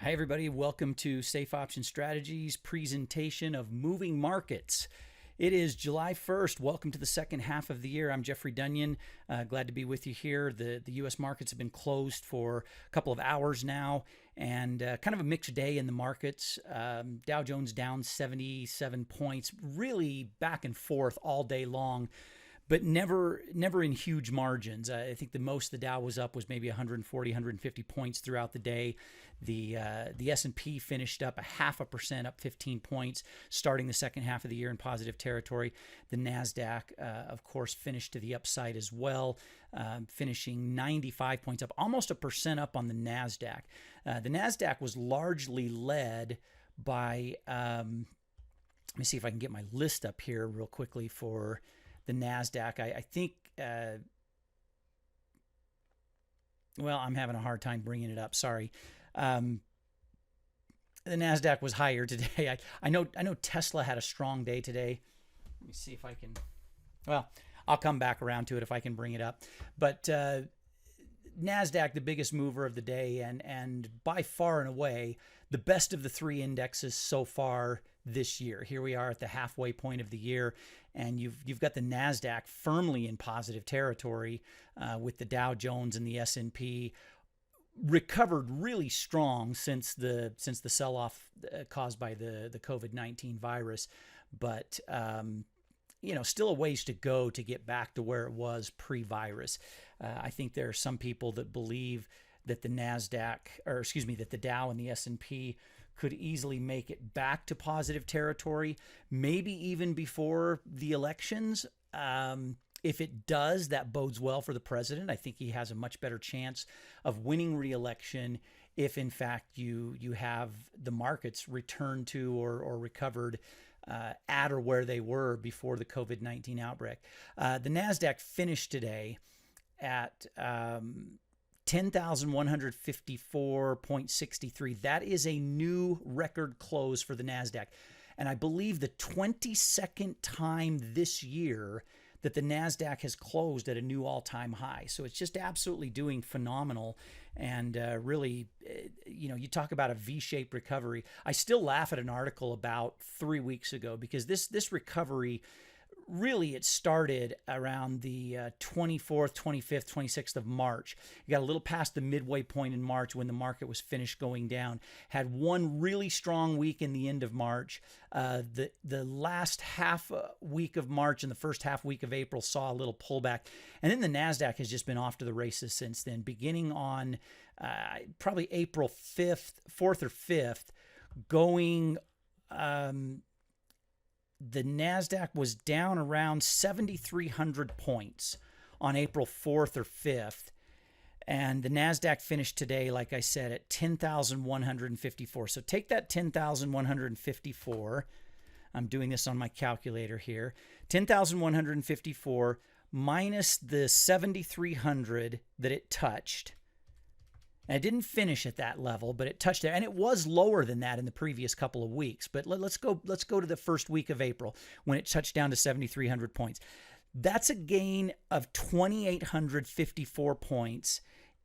Hi, everybody. Welcome to Safe Option Strategies presentation of moving markets. It is July 1st. Welcome to the second half of the year. I'm Jeffrey Dunyan. Glad to be with you here. The U.S. markets have been closed for a couple of hours now, and kind of a mixed day in the markets. Dow Jones down 77 points, really back and forth all day long, but never in huge margins. I think the most the Dow was up was maybe 140, 150 points throughout the day. The S&P finished up 0.5%, up 15 points, starting the second half of the year in positive territory. The Nasdaq, of course, finished to the upside as well, finishing 95 points up, almost 1% up on the Nasdaq. The Nasdaq was largely led by. Let me see if I can get my list up here real quickly for the Nasdaq. I think, well, I'm having a hard time bringing it up. Sorry. The Nasdaq was higher today. I know Tesla had a strong day today. Let me see if I can. Well, I'll come back around to it if I can bring it up. But Nasdaq, the biggest mover of the day, and by far and away the best of the three indexes so far this year. Here we are at the halfway point of the year, and you've got the Nasdaq firmly in positive territory, with the Dow Jones and the S&P recovered really strong since the sell-off caused by the COVID-19 virus, but still a ways to go to get back to where it was pre-virus. I think there are some people that believe that the Dow and the S&P could easily make it back to positive territory, maybe even before the elections. If it does, that bodes well for the president. I think he has a much better chance of winning re-election if, in fact, you have the markets return to or recovered at or where they were before the COVID-19 outbreak. The Nasdaq finished today at 10,154.63. That is a new record close for the Nasdaq, and I believe the 22nd time this year that the Nasdaq has closed at a new all-time high. So it's just absolutely doing phenomenal. And really, you talk about a V-shaped recovery. I still laugh at an article about 3 weeks ago because this recovery, really, it started around the 24th, 25th, 26th of March. You got a little past the midway point in March when the market was finished going down. Had one really strong week in the end of March. The last half week of March and the first half week of April saw a little pullback. And then the Nasdaq has just been off to the races since then, beginning on probably April 4th or 5th, going... the Nasdaq was down around 7,300 points on April 4th or 5th. And the Nasdaq finished today, like I said, at 10,154. So take that 10,154. I'm doing this on my calculator here. 10,154 minus the 7,300 that it touched. And it didn't finish at that level, but it touched there, and it was lower than that in the previous couple of weeks. But let's go to the first week of April when it touched down to 7,300 points. That's a gain of 2,854 points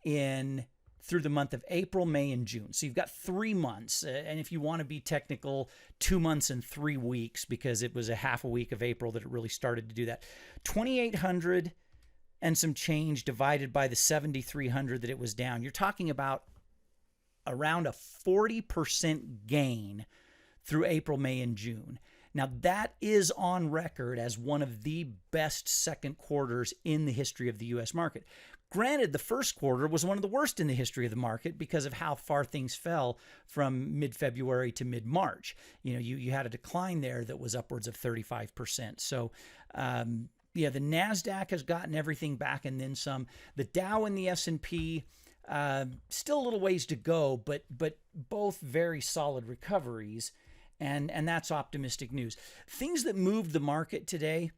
through the month of April, May, and June. So you've got 3 months, and if you want to be technical, 2 months and 3 weeks, because it was a half a week of April that it really started to do that. 2,800 and some change divided by the 7,300 that it was down. You're talking about around a 40% gain through April, May, and June. Now, that is on record as one of the best second quarters in the history of the U.S. market. Granted, the first quarter was one of the worst in the history of the market because of how far things fell from mid-February to mid-March. You had a decline there that was upwards of 35%. So, yeah, the Nasdaq has gotten everything back and then some. The Dow and the S&P, still a little ways to go, but both very solid recoveries, and that's optimistic news. Things that moved the market today.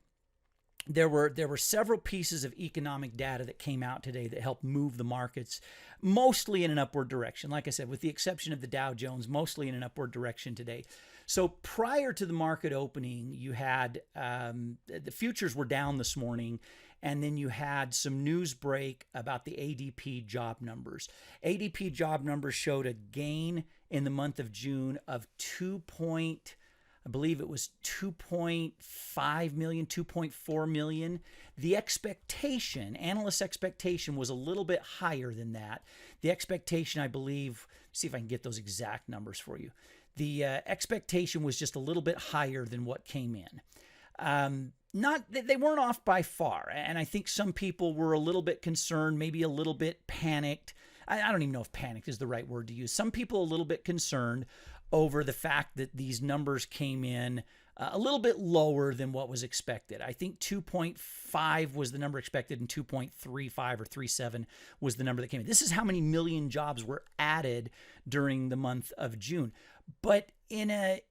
There were several pieces of economic data that came out today that helped move the markets, mostly in an upward direction. Like I said, with the exception of the Dow Jones, mostly in an upward direction today. So prior to the market opening, you had the futures were down this morning, and then you had some news break about the ADP job numbers. ADP job numbers showed a gain in the month of June of I believe it was 2.5 million, 2.4 million. The expectation, analyst expectation, was a little bit higher than that. The expectation, I believe, see if I can get those exact numbers for you. The expectation was just a little bit higher than what came in. They weren't off by far, and I think some people were a little bit concerned, maybe a little bit panicked. I don't even know if panicked is the right word to use. Some people a little bit concerned over the fact that these numbers came in a little bit lower than what was expected. I think 2.5 was the number expected, and 2.35 or 37 was the number that came in. This is how many million jobs were added during the month of June. But in a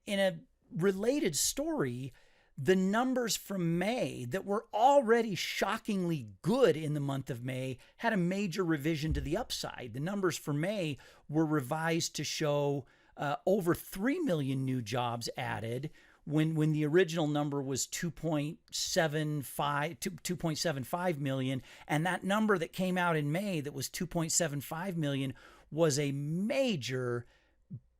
related story, the numbers from May that were already shockingly good in the month of May had a major revision to the upside. The numbers for May were revised to show over 3 million new jobs added when the original number was 2.75 million. And that number that came out in May that was 2.75 million was a major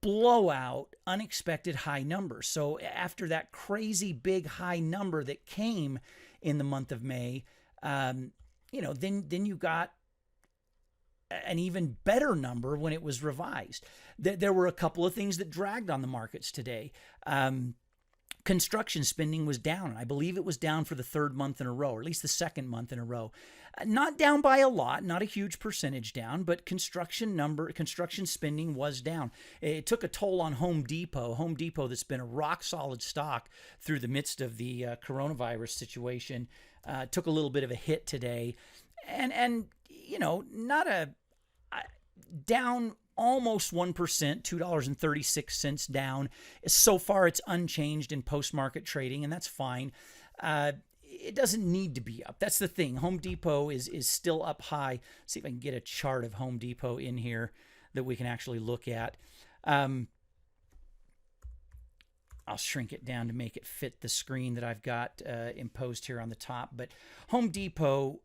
blowout, unexpected high number. So after that crazy big high number that came in the month of May, then you got an even better number when it was revised. There were a couple of things that dragged on the markets today. Construction spending was down. I believe it was down for the third month in a row, or at least the second month in a row. Not down by a lot, not a huge percentage down, but construction spending was down. It took a toll on Home Depot. Home Depot, that's been a rock solid stock through the midst of the coronavirus situation, took a little bit of a hit today, and not a down almost 1%, $2.36 down. So far, it's unchanged in post-market trading, and that's fine. It doesn't need to be up. That's the thing. Home Depot is still up high. Let's see if I can get a chart of Home Depot in here that we can actually look at. I'll shrink it down to make it fit the screen that I've got imposed here on the top. But Home Depot,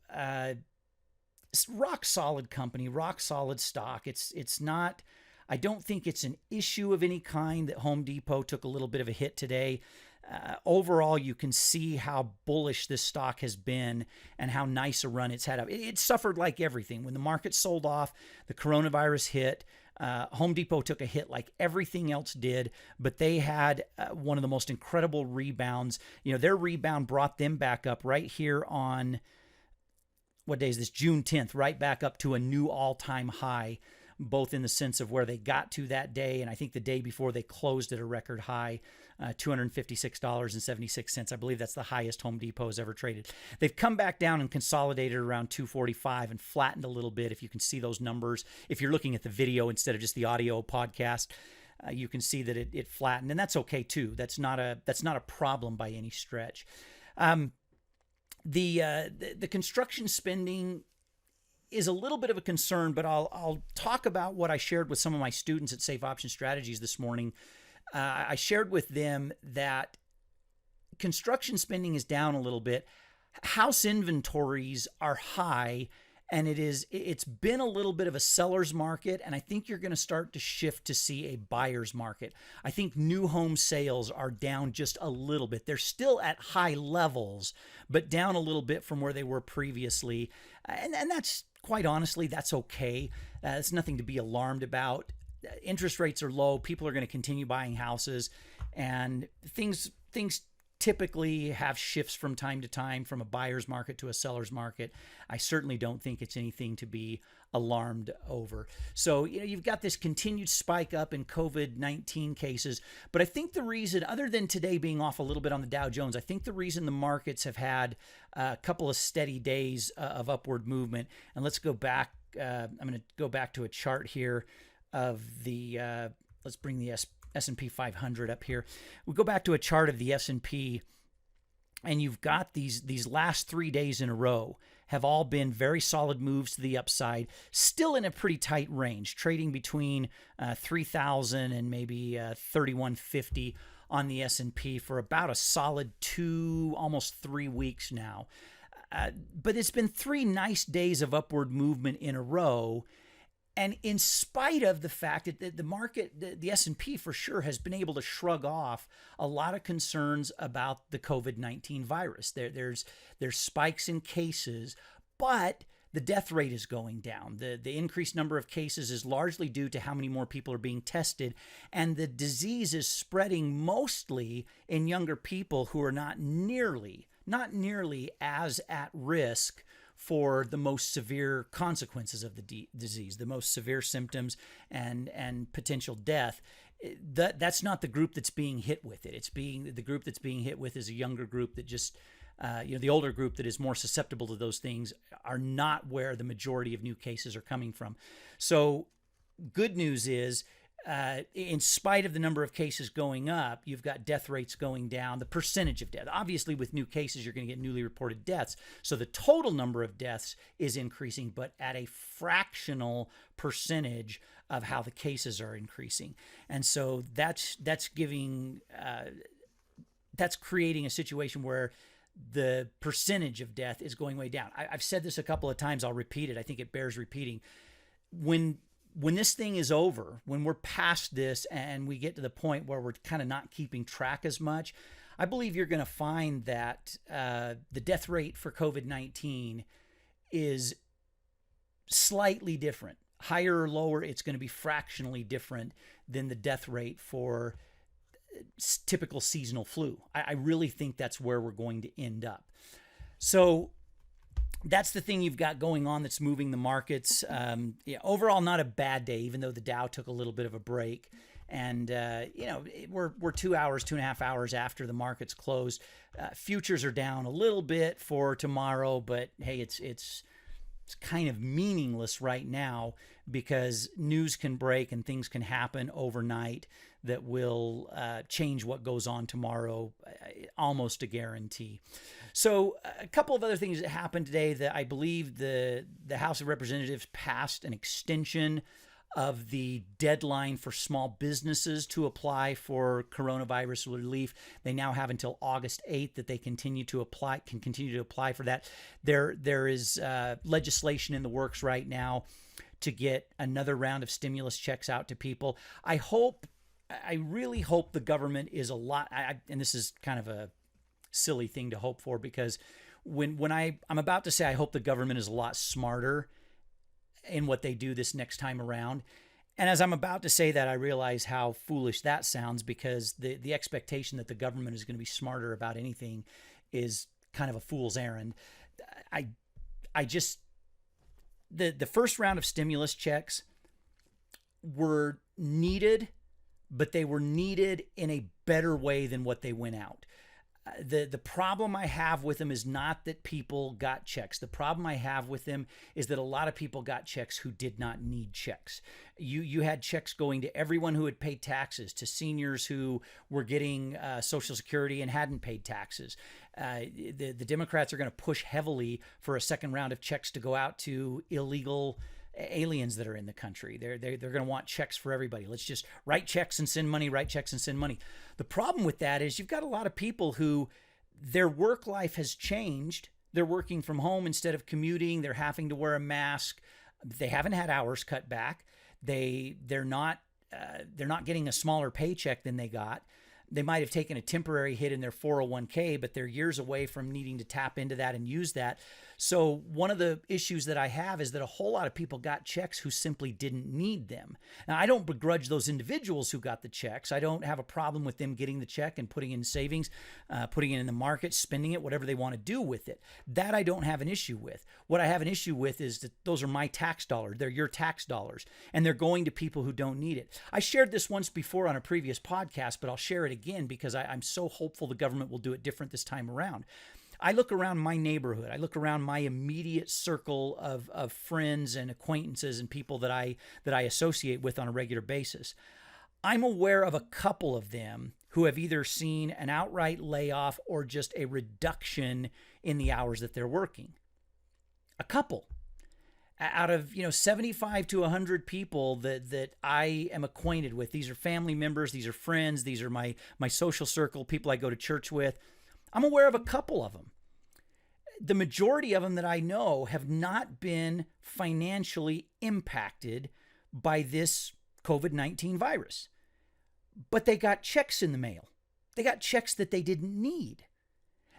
rock solid company, rock solid stock. It's not, I don't think it's an issue of any kind that Home Depot took a little bit of a hit today. Overall, you can see how bullish this stock has been and how nice a run it's had up. It suffered like everything. When the market sold off, the coronavirus hit. Home Depot took a hit like everything else did, but they had one of the most incredible rebounds. Their rebound brought them back up right here on, what day is this? June 10th, right back up to a new all-time high, both in the sense of where they got to that day, and I think the day before they closed at a record high, $256.76. I believe that's the highest Home Depot has ever traded. They've come back down and consolidated around $245 and flattened a little bit. If you can see those numbers, if you're looking at the video instead of just the audio podcast, you can see that it flattened, and that's okay too. That's not a problem by any stretch. The construction spending is a little bit of a concern, but I'll talk about what I shared with some of my students at Safe Option Strategies this morning. I shared with them that construction spending is down a little bit. House inventories are high, and it's been a little bit of a seller's market, and I think you're going to start to shift to see a buyer's market. I think new home sales are down just a little bit. They're still at high levels, but down a little bit from where they were previously, and that's, quite honestly, that's okay. It's nothing to be alarmed about. Interest rates are low. People are going to continue buying houses, and things typically have shifts from time to time from a buyer's market to a seller's market. I certainly don't think it's anything to be alarmed over. So, you've got this continued spike up in COVID-19 cases, but I think the reason, other than today being off a little bit on the Dow Jones, I think the reason the markets have had a couple of steady days of upward movement, and let's go back, I'm going to go back to a chart here of the, let's bring the S&P 500 up here. We go back to a chart of the S&P, and you've got these last 3 days in a row have all been very solid moves to the upside, still in a pretty tight range, trading between 3,000 and maybe 3,150 on the S&P for about a solid 2, almost 3 weeks now. But it's been 3 nice days of upward movement in a row. And in spite of the fact that the market, the S&P for sure, has been able to shrug off a lot of concerns about the COVID-19 virus. There's spikes in cases, but the death rate is going down. The increased number of cases is largely due to how many more people are being tested. And the disease is spreading mostly in younger people who are not nearly as at risk for the most severe consequences of the disease, the most severe symptoms and potential death. That's not the group that's being hit with it. The group that's being hit with is a younger group that just, the older group that is more susceptible to those things are not where the majority of new cases are coming from. So good news is, in spite of the number of cases going up, you've got death rates going down, the percentage of death. Obviously, with new cases, you're going to get newly reported deaths. So the total number of deaths is increasing, but at a fractional percentage of how the cases are increasing. And so that's creating a situation where the percentage of death is going way down. I've said this a couple of times. I'll repeat it. I think it bears repeating. When this thing is over, when we're past this and we get to the point where we're kind of not keeping track as much, I believe you're going to find that the death rate for COVID-19 is slightly different. Higher or lower, it's going to be fractionally different than the death rate for typical seasonal flu. I really think that's where we're going to end up. So that's the thing you've got going on that's moving the markets. Overall, not a bad day, even though the Dow took a little bit of a break. And, we're 2.5 hours after the markets closed. Futures are down a little bit for tomorrow, but hey, it's kind of meaningless right now because news can break and things can happen overnight that will change what goes on tomorrow, almost a guarantee. So a couple of other things that happened today, that I believe the House of Representatives passed an extension of the deadline for small businesses to apply for coronavirus relief. They now have until August 8th that they can continue to apply for that. There is legislation in the works right now to get another round of stimulus checks out to people. I really hope the government is a lot, and this is kind of a silly thing to hope for, because when I'm about to say I hope the government is a lot smarter in what they do this next time around. And as I'm about to say that, I realize how foolish that sounds, because the expectation that the government is going to be smarter about anything is kind of a fool's errand. The first round of stimulus checks were needed, but they were needed in a better way than what they went out. The problem I have with them is not that people got checks. The problem I have with them is that a lot of people got checks who did not need checks. You had checks going to everyone who had paid taxes, to seniors who were getting Social Security and hadn't paid taxes. The Democrats are going to push heavily for a second round of checks to go out to illegal aliens that are in the country. They're going to want checks for everybody. Let's just write checks and send money, write checks and send money. The problem with that is you've got a lot of people who their work life has changed. They're working from home instead of commuting. They're having to wear a mask. They haven't had hours cut back. They're not getting a smaller paycheck than they got. They might have taken a temporary hit in their 401k, but they're years away from needing to tap into that and use that. So one of the issues that I have is that a whole lot of people got checks who simply didn't need them. Now, I don't begrudge those individuals who got the checks. I don't have a problem with them getting the check and putting in savings, putting it in the market, spending it, whatever they want to do with it. That I don't have an issue with. What I have an issue with is that those are my tax dollars. They're your tax dollars, and they're going to people who don't need it. I shared this once before on a previous podcast, but I'll share it again because I'm so hopeful the government will do it different this time around. I look around my neighborhood. I look around my immediate circle of friends and acquaintances and people that I associate with on a regular basis. I'm aware of a couple of them who have either seen an outright layoff or just a reduction in the hours that they're working. A couple. Out of 75 to 100 people that I am acquainted with. These are family members. These are friends. These are my social circle, people I go to church with. I'm aware of a couple of them. the majority of them that I know have not been financially impacted by this COVID-19 virus, but they got checks in the mail. They got checks that they didn't need.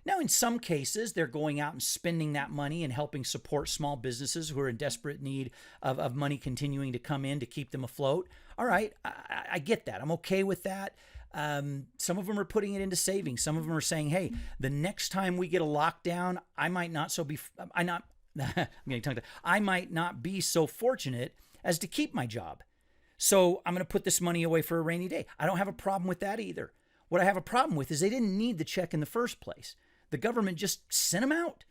Now, in some cases, they're going out and spending that money and helping support small businesses who are in desperate need of money continuing to come in to keep them afloat. All right, I get that. I'm okay with that. Some of them are putting it into savings. Some of them are saying, hey, the next time we get a lockdown, I might not be so fortunate as to keep my job. So I'm going to put this money away for a rainy day. I don't have a problem with that either. What I have a problem with is they didn't need the check in the first place. The government just sent them out.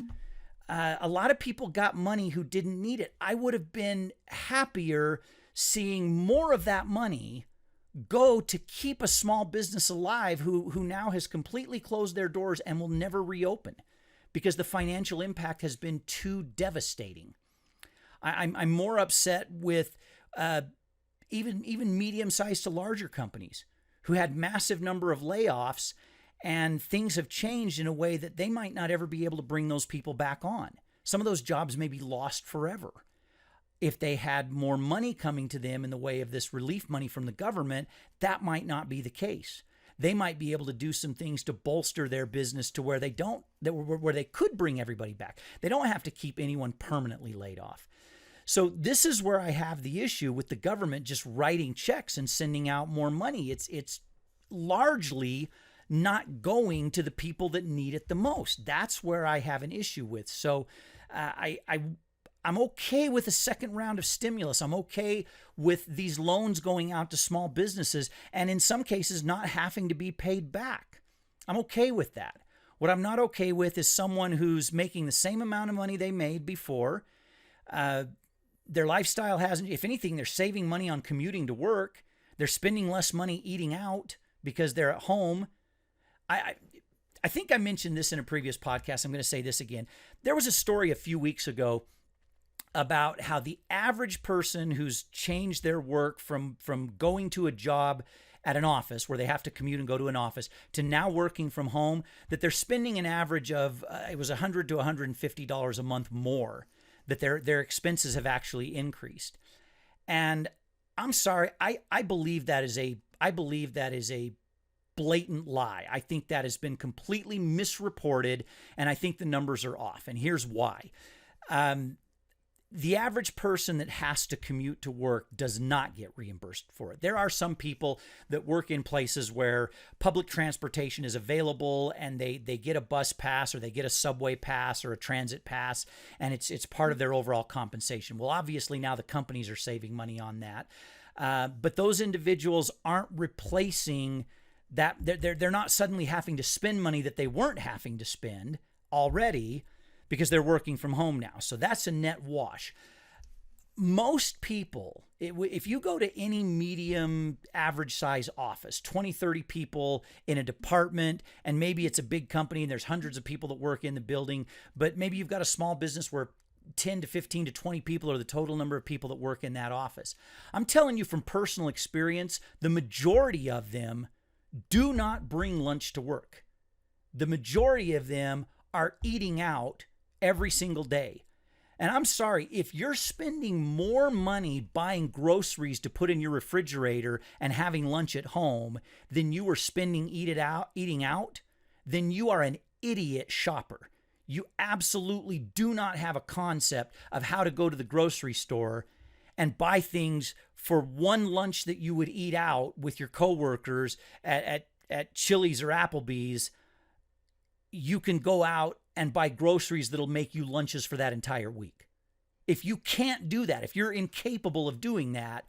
A lot of people got money who didn't need it. I would have been happier seeing more of that money go to keep a small business alive who now has completely closed their doors and will never reopen because the financial impact has been too devastating. I'm more upset with even medium-sized to larger companies who had massive number of layoffs, and things have changed in a way that they might not ever be able to bring those people back on. Some of those jobs may be lost forever. If they had more money coming to them in the way of this relief money from the government, that might not be the case. They might be able to do some things to bolster their business to where they could bring everybody back. They don't have to keep anyone permanently laid off. So this is where I have the issue with the government just writing checks and sending out more money. It's largely not going to the people that need it the most. That's where I have an issue with. So I'm okay with a second round of stimulus. I'm okay with these loans going out to small businesses and in some cases not having to be paid back. I'm okay with that. What I'm not okay with is someone who's making the same amount of money they made before. Their lifestyle hasn't, if anything, they're saving money on commuting to work. They're spending less money eating out because they're at home. I think I mentioned this in a previous podcast. I'm going to say this again. There was a story a few weeks ago about how the average person who's changed their work from going to a job at an office where they have to commute and go to an office to now working from home, that they're spending an average of, it was $100 to $150 a month more, that their expenses have actually increased. And I'm sorry, I believe that is a blatant lie. I think that has been completely misreported, and I think the numbers are off. And here's why. The average person that has to commute to work does not get reimbursed for it. There are some people that work in places where public transportation is available and they get a bus pass or they get a subway pass or a transit pass, and it's part of their overall compensation. Well, obviously now the companies are saving money on that. But those individuals aren't replacing that. They're not suddenly having to spend money that they weren't having to spend already because they're working from home now. So that's a net wash. Most people, if you go to any medium average size office, 20, 30 people in a department, and maybe it's a big company and there's hundreds of people that work in the building, but maybe you've got a small business where 10 to 15 to 20 people are the total number of people that work in that office. I'm telling you from personal experience, the majority of them do not bring lunch to work. The majority of them are eating out every single day. And I'm sorry, if you're spending more money buying groceries to put in your refrigerator and having lunch at home than you are spending eating out, then you are an idiot shopper. You absolutely do not have a concept of how to go to the grocery store and buy things for one lunch that you would eat out with your coworkers at Chili's or Applebee's. You can go out and buy groceries that'll make you lunches for that entire week. If you can't do that, if you're incapable of doing that,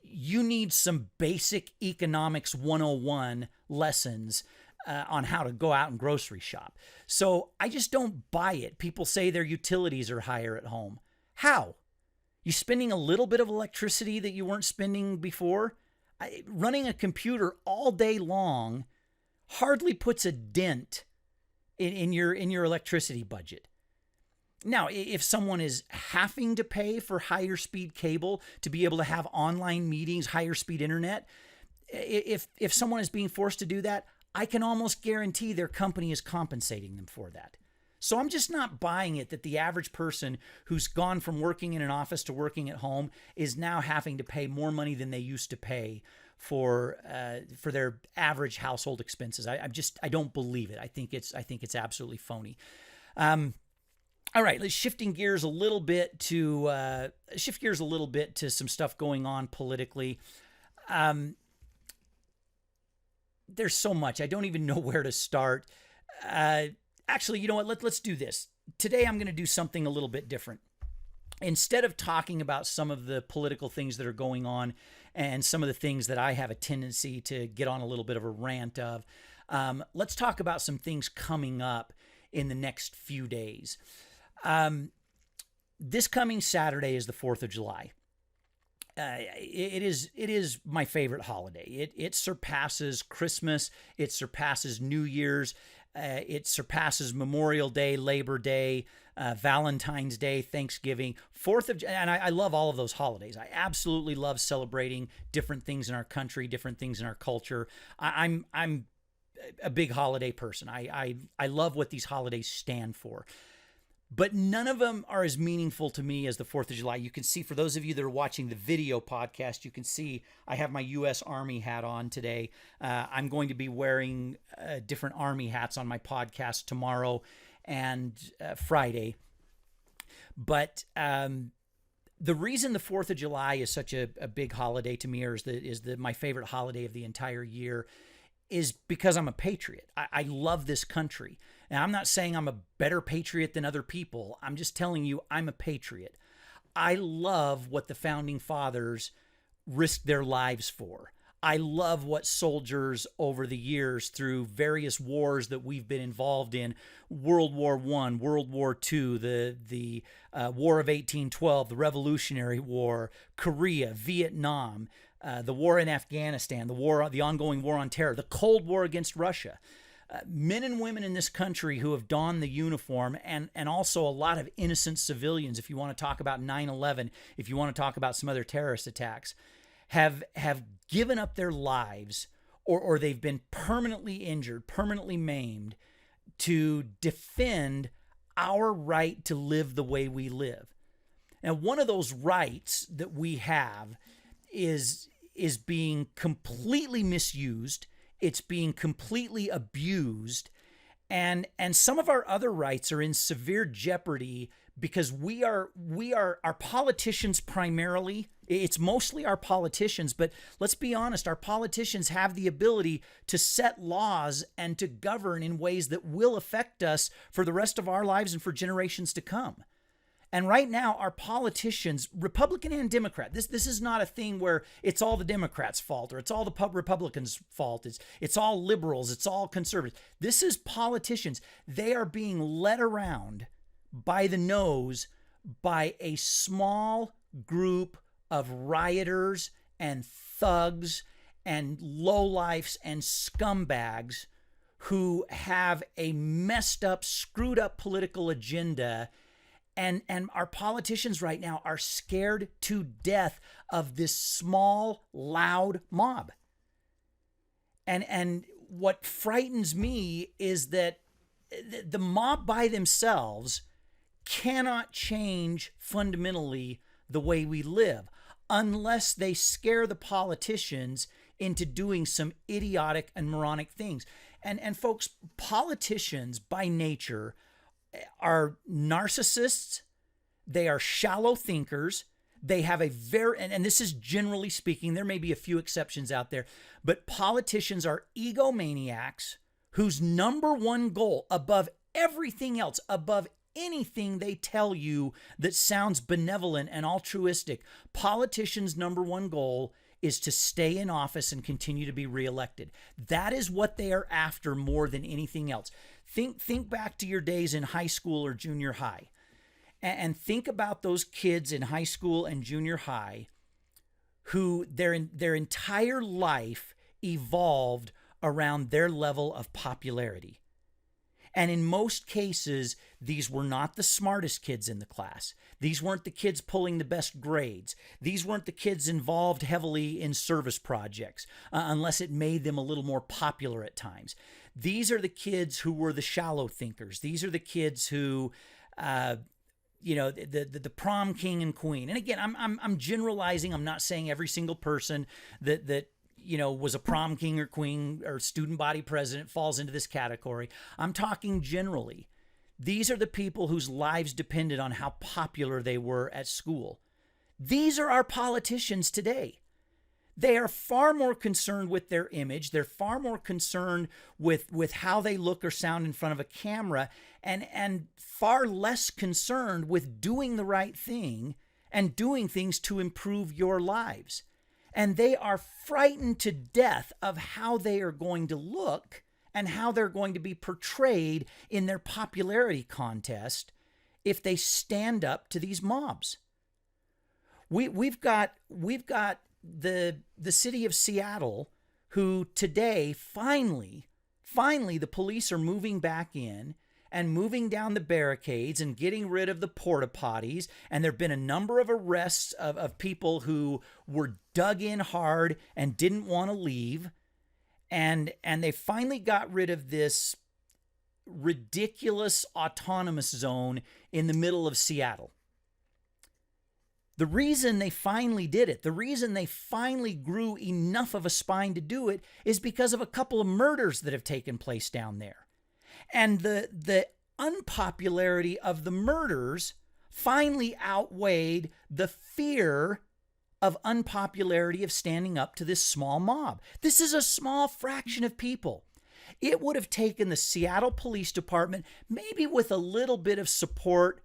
you need some basic economics 101 lessons on how to go out and grocery shop. So I just don't buy it. People say their utilities are higher at home. How? You spending a little bit of electricity that you weren't spending before? Running a computer all day long hardly puts a dent in your electricity budget. Now, if someone is having to pay for higher speed cable to be able to have online meetings, higher speed internet, if someone is being forced to do that, I can almost guarantee their company is compensating them for that. So I'm just not buying it that the average person who's gone from working in an office to working at home is now having to pay more money than they used to pay for their average household expenses. I don't believe it. I think it's absolutely phony. All right, let's shift gears a little bit to some stuff going on politically. There's so much. I don't even know where to start. Actually, you know what? Let's do this. Today I'm going to do something a little bit different. Instead of talking about some of the political things that are going on and some of the things that I have a tendency to get on a little bit of a rant of, let's talk about some things coming up in the next few days. This coming Saturday is the 4th of July. It is my favorite holiday. It surpasses Christmas. It surpasses New Year's. It surpasses Memorial Day, Labor Day, Valentine's Day, Thanksgiving, 4th of July. And I love all of those holidays. I absolutely love celebrating different things in our country, different things in our culture. I'm a big holiday person. I love what these holidays stand for. But none of them are as meaningful to me as the 4th of July. You can see, for those of you that are watching the video podcast, you can see I have my U.S. Army hat on today. I'm going to be wearing different Army hats on my podcast tomorrow and Friday. But the reason the 4th of July is such a big holiday to me, or is my favorite holiday of the entire year, is because I'm a patriot. I love this country. And I'm not saying I'm a better patriot than other people. I'm just telling you I'm a patriot. I love what the founding fathers risked their lives for. I love what soldiers over the years, through various wars that we've been involved in, World War I, World War II, the War of 1812, the Revolutionary War, Korea, Vietnam, the war in Afghanistan, the ongoing war on terror, the Cold War against Russia. Men and women in this country who have donned the uniform, and also a lot of innocent civilians, if you want to talk about 9/11, if you want to talk about some other terrorist attacks, have given up their lives, or they've been permanently injured, permanently maimed, to defend our right to live the way we live. And one of those rights that we have is being completely misused. It's being completely abused, and some of our other rights are in severe jeopardy because we are our politicians primarily. It's mostly our politicians, but let's be honest, our politicians have the ability to set laws and to govern in ways that will affect us for the rest of our lives and for generations to come. And right now, our politicians, Republican and Democrat, this is not a thing where it's all the Democrats' fault or it's all the Republicans' fault. It's all liberals. It's all conservatives. This is politicians. They are being led around by the nose by a small group of rioters and thugs and lowlifes and scumbags who have a messed up, screwed up political agenda. And our politicians right now are scared to death of this small, loud mob. And what frightens me is that the mob by themselves cannot change fundamentally the way we live unless they scare the politicians into doing some idiotic and moronic things. And folks, politicians by nature are narcissists. They are shallow thinkers. They have a and this is generally speaking, there may be a few exceptions out there, but politicians are egomaniacs whose number one goal, above everything else, above anything they tell you that sounds benevolent and altruistic, politicians' number one goal is to stay in office and continue to be reelected. That is what they are after more than anything else. Think back to your days in high school or junior high, and think about those kids in high school and junior high who their entire life evolved around their level of popularity. And in most cases, these were not the smartest kids in the class. These weren't the kids pulling the best grades. These weren't the kids involved heavily in service projects, unless it made them a little more popular at times. These are the kids who were the shallow thinkers. These are the kids who, the prom king and queen. And again, I'm generalizing. I'm not saying every single person that was a prom king or queen or student body president falls into this category. I'm talking generally. These are the people whose lives depended on how popular they were at school. These are our politicians today. They are far more concerned with their image. They're far more concerned with how they look or sound in front of a camera, and far less concerned with doing the right thing and doing things to improve your lives. And they are frightened to death of how they are going to look and how they're going to be portrayed in their popularity contest if they stand up to these mobs. We've got the city of Seattle, who today finally the police are moving back in and moving down the barricades and getting rid of the porta potties. And there have been a number of arrests of people who were dug in hard and didn't want to leave. And they finally got rid of this ridiculous autonomous zone in the middle of Seattle. The reason they finally did it, the reason they finally grew enough of a spine to do it, is because of a couple of murders that have taken place down there. And the unpopularity of the murders finally outweighed the fear of unpopularity of standing up to this small mob. This is a small fraction of people. It would have taken the Seattle Police Department, maybe with a little bit of support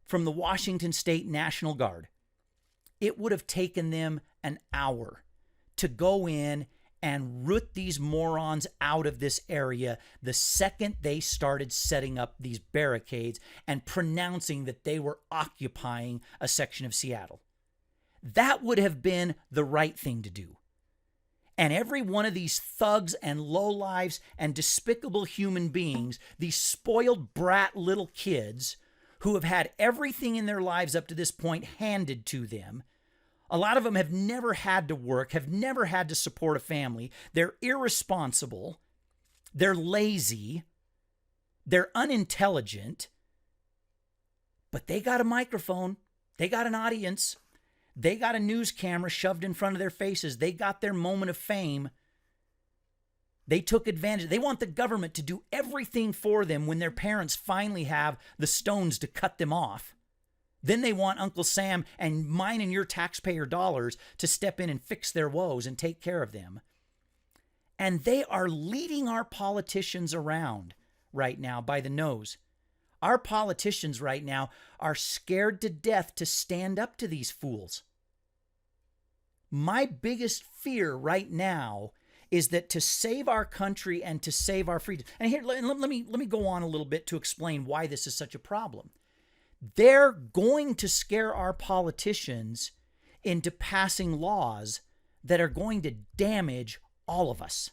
from the Washington State National Guard, it would have taken them an hour to go in and root these morons out of this area the second they started setting up these barricades and pronouncing that they were occupying a section of Seattle. That would have been the right thing to do. And every one of these thugs and lowlives and despicable human beings, these spoiled brat little kids who have had everything in their lives up to this point handed to them. A lot of them have never had to work, have never had to support a family. They're irresponsible. They're lazy. They're unintelligent. But they got a microphone. They got an audience. They got a news camera shoved in front of their faces. They got their moment of fame. They took advantage. They want the government to do everything for them when their parents finally have the stones to cut them off. Then they want Uncle Sam and mine and your taxpayer dollars to step in and fix their woes and take care of them. And they are leading our politicians around right now by the nose. Our politicians right now are scared to death to stand up to these fools. My biggest fear right now is that to save our country and to save our freedom. And here, let me go on a little bit to explain why this is such a problem. They're going to scare our politicians into passing laws that are going to damage all of us.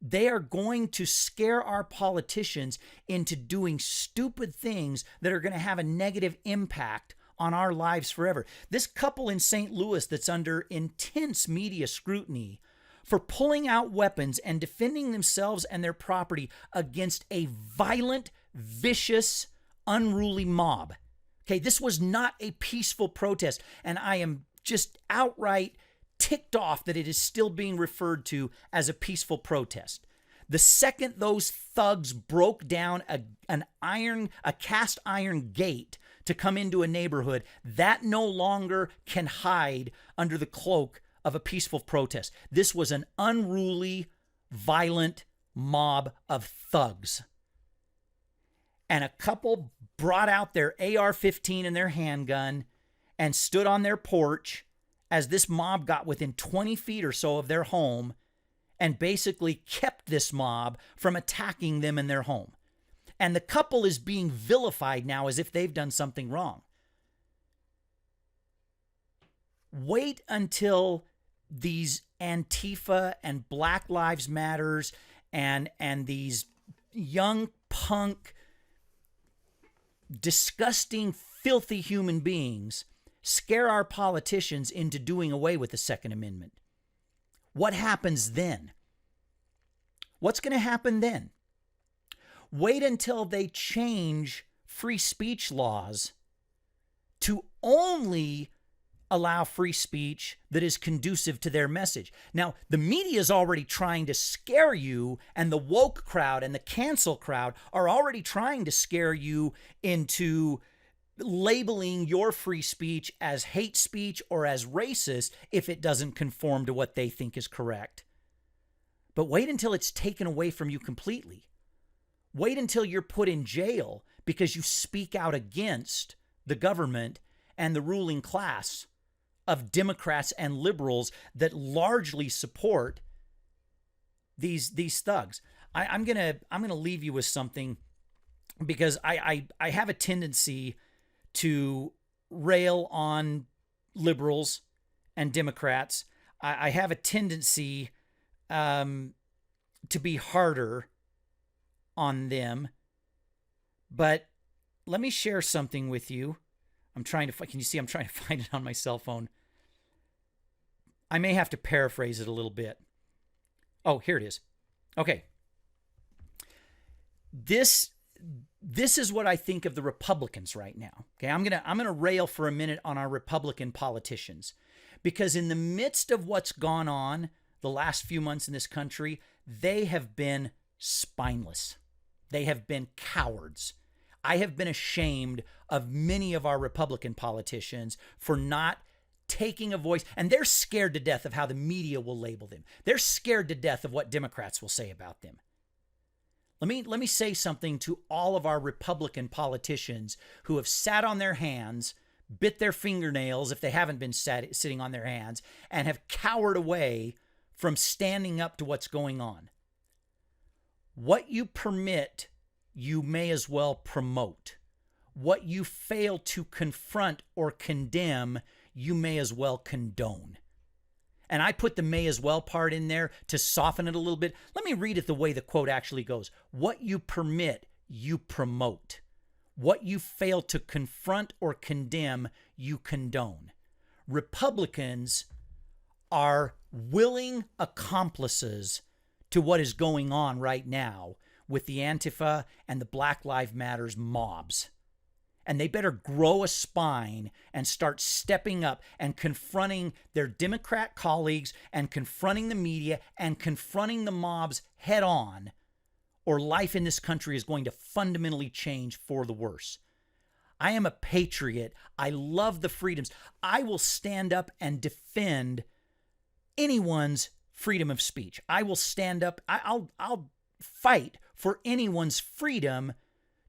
They are going to scare our politicians into doing stupid things that are going to have a negative impact on our lives forever. This couple in St. Louis that's under intense media scrutiny for pulling out weapons and defending themselves and their property against a violent, vicious, unruly mob. Okay, this was not a peaceful protest, and I am just outright ticked off that it is still being referred to as a peaceful protest. The second those thugs broke down a cast iron gate to come into a neighborhood, that no longer can hide under the cloak of a peaceful protest. This was an unruly, violent mob of thugs. And a couple brought out their AR-15 and their handgun and stood on their porch as this mob got within 20 feet or so of their home and basically kept this mob from attacking them in their home. And the couple is being vilified now as if they've done something wrong. Wait until these Antifa and Black Lives Matters and these young punk, disgusting, filthy human beings scare our politicians into doing away with the Second Amendment. What happens then? What's going to happen then? Wait until they change free speech laws to only allow free speech that is conducive to their message. Now, the media is already trying to scare you, and the woke crowd and the cancel crowd are already trying to scare you into labeling your free speech as hate speech or as racist if it doesn't conform to what they think is correct. But wait until it's taken away from you completely. Wait until you're put in jail because you speak out against the government and the ruling class of Democrats and liberals that largely support these thugs. I'm gonna leave you with something, because I have a tendency to rail on liberals and Democrats. I have a tendency to be harder on them. But let me share something with you. Can you see I'm trying to find it on my cell phone? I may have to paraphrase it a little bit. Oh, here it is. Okay. This is what I think of the Republicans right now. Okay, I'm gonna rail for a minute on our Republican politicians, because in the midst of what's gone on the last few months in this country, they have been spineless. They have been cowards. I have been ashamed of many of our Republican politicians for not taking a voice, and they're scared to death of how the media will label them. They're scared to death of what Democrats will say about them. Let me say something to all of our Republican politicians who have sat on their hands, bit their fingernails if they haven't been sitting on their hands, and have cowered away from standing up to what's going on. What you permit, you may as well promote. What you fail to confront or condemn, you may as well condone. And I put the may as well part in there to soften it a little bit. Let me read it the way the quote actually goes. What you permit, you promote. What you fail to confront or condemn, you condone. Republicans are willing accomplices to what is going on right now with the Antifa and the Black Lives Matter mobs. And they better grow a spine and start stepping up and confronting their Democrat colleagues and confronting the media and confronting the mobs head on, or life in this country is going to fundamentally change for the worse. I am a patriot. I love the freedoms. I will stand up and defend anyone's freedom of speech. I will stand up. I'll fight for anyone's freedom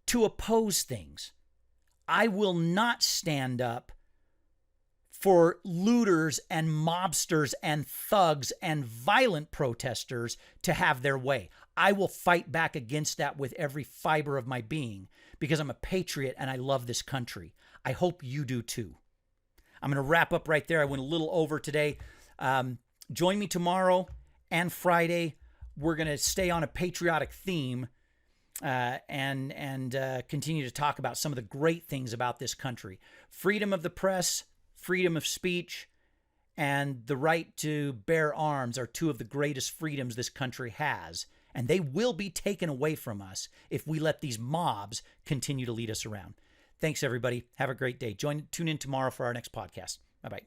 to oppose things. I will not stand up for looters and mobsters and thugs and violent protesters to have their way. I will fight back against that with every fiber of my being, because I'm a patriot and I love this country. I hope you do too. I'm going to wrap up right there. I went a little over today. Join me tomorrow and Friday. We're going to stay on a patriotic theme and continue to talk about some of the great things about this country. Freedom of the press, freedom of speech, and the right to bear arms are two of the greatest freedoms this country has. And they will be taken away from us if we let these mobs continue to lead us around. Thanks, everybody. Have a great day. Tune in tomorrow for our next podcast. Bye-bye.